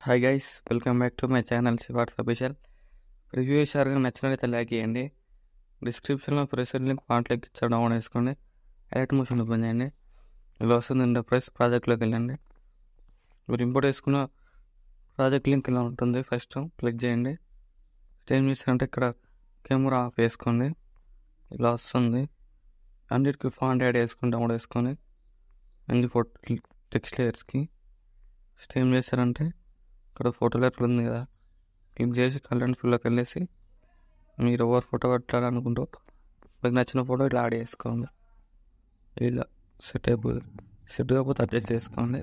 Hi guys, welcome back to my channel Shivarth official. Review చేశారుగా, నచ్చినట్లయితే like చేయండి. డిస్క్రిప్షన్లో ప్రెసెంట్ లింక్ కాంటాక్ట్ ఇచ్చాడు, డౌన్ వేసుకోండి. ఎలక్ట్ మోషన్ ఓపెన్ చేయండి. ఇలా వస్తుంది. ఇంటర్ప్రైస్ ప్రాజెక్ట్లోకి వెళ్ళండి. మీరు ఇంపోర్ట్ చేసుకున్న ప్రాజెక్ట్ లింక్ ఇలా ఉంటుంది. ఫస్ట్ క్లిక్ చేయండి. ఏం చేస్తారంటే ఇక్కడ కెమెరా ఆఫ్ వేసుకోండి. ఇలా వస్తుంది. అన్నిటికీ ఫాంట్ యాడ్ చేసుకుని డౌన్ వేసుకొని అన్ని ఫోటో టెక్స్ట్ లేయర్స్కి ఏం చేస్తారంటే ఇక్కడ ఫోటో లెటర్ ఉంది కదా, క్లిక్ చేసి కలర్ అండ్ ఫుల్లోకి వెళ్ళేసి మీరు ఎవరు ఫోటో పెట్టాలనుకుంటూ మీకు నచ్చిన ఫోటో ఇట్లా యాడ్ చేసుకోండి. ఇలా సెట్ అయిపోతుంది. సెట్ కాకపోతే అడ్జస్ట్ చేసుకోండి.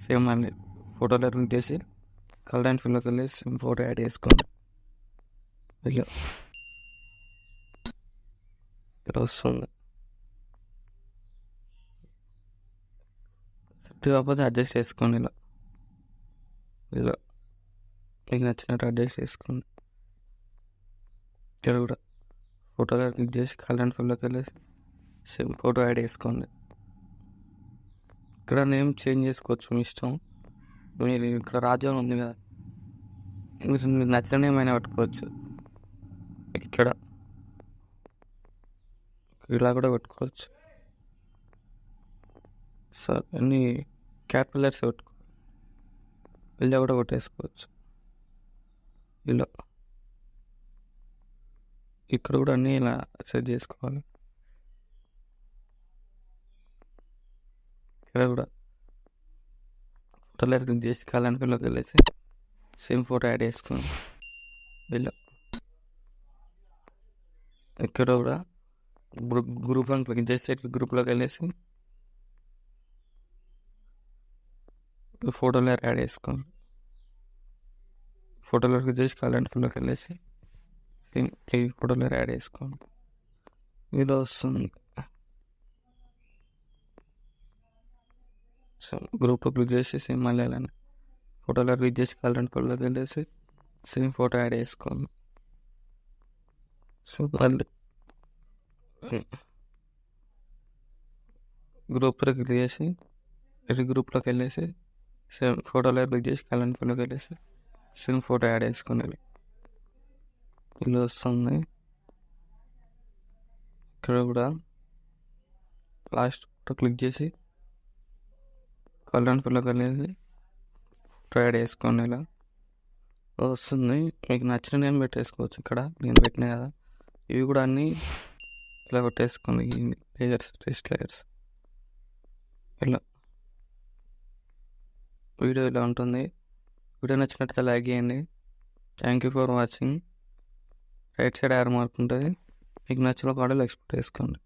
సేమ్ మళ్ళీ ఫోటో లెటర్ క్లిక్ చేసి కలర్ అండ్ ఫుల్లోకి వెళ్ళేసి సేమ్ ఫోటో యాడ్ చేసుకోండి. ఇలా ఇలా వస్తుంది. సెట్ కాకపోతే అడ్జస్ట్ చేసుకోండి. ఇలా ఇలా మీకు నచ్చినట్టు అడ్జస్ట్ చేసుకోండి. ఇక్కడ కూడా ఫోటోలో క్లిక్ చేసి కలర్ అండ్ ఫుల్లోకి వెళ్ళేసి సేమ్ ఫోటో యాడ్ చేసుకోండి. ఇక్కడ నేమ్ చేంజ్ చేసుకోవచ్చు మీ ఇష్టం. మీరు ఇక్కడ రాజ్యం ఉంది కదా, మీకు నచ్చిన నేమ్ అయినా పెట్టుకోవచ్చు. ఇక్కడ ఇలా కూడా పెట్టుకోవచ్చు. సో అన్ని క్యాపిటల్ లెటర్స్ పెట్టుకో. ఇలా కూడా కొట్టేసుకోవచ్చు. ఇలా ఇక్కడ కూడా అన్నీ ఇలా సెట్ చేసుకోవాలి. ఇక్కడ కూడా ఫోటోలో క్లిక్ చేసి కలర్ ఫీల్డ్లోకి వెళ్ళేసి సేమ్ ఫోటో యాడ్ చేసుకోండి. ఇలా ఇక్కడ కూడా గ్రూప్ అని క్లిక్ చేసి గ్రూప్లోకి వెళ్ళేసి ఫోటోలో యాడ్ చేసుకోండి. ఫోటోలో క్లిక్ చేసి కలర్ ఫీల్డ్లోకి వెళ్ళేసి ఈ ఫోటోలో యాడ్ చేసుకోండి. ఇలా వస్తుంది. సో గ్రూప్లో క్లిక్ చేసి సేమ్ మళ్ళీ అలానే ఫోటోలో క్లిక్ చేసి కలర్ అండ్ ఫోటోలోకి వెళ్ళేసి సేమ్ ఫోటో యాడ్ చేసుకోండి. సో మళ్ళీ గ్రూప్లో క్లిక్ చేసి గ్రూప్లోకి వెళ్ళేసి సేమ్ ఫోటోలో క్లిక్ చేసి కలర్ అండ్ ఫోటోలోకి వెళ్ళేసి సేమ్ ఫోటో యాడ్ చేసుకోండి. ఇలా వస్తుంది. ఇక్కడ కూడా లాస్ట్ ఫోటో క్లిక్ చేసి కలర్ అండ్ ఫుల్లోకి వెళ్ళేసి ఫోటో యాడ్ చేసుకోండి. ఇలా వస్తుంది. మీకు నచ్చిన నేమ్ పెట్టేసుకోవచ్చు. ఇక్కడ నేను పెట్టినా కదా, ఇవి కూడా అన్నీ ఇలా పెట్టేసుకోండి. Layers, text layers. ఇలా వీడియో ఇలా ఉంటుంది. వీడియో నచ్చినట్లయితే లైక్ చేయండి. Thank you for watching. Right side arrow mark ఉంటుంది. మీకు నచ్చిన కాడలు ఎక్స్పోర్ట్ చేసుకోండి.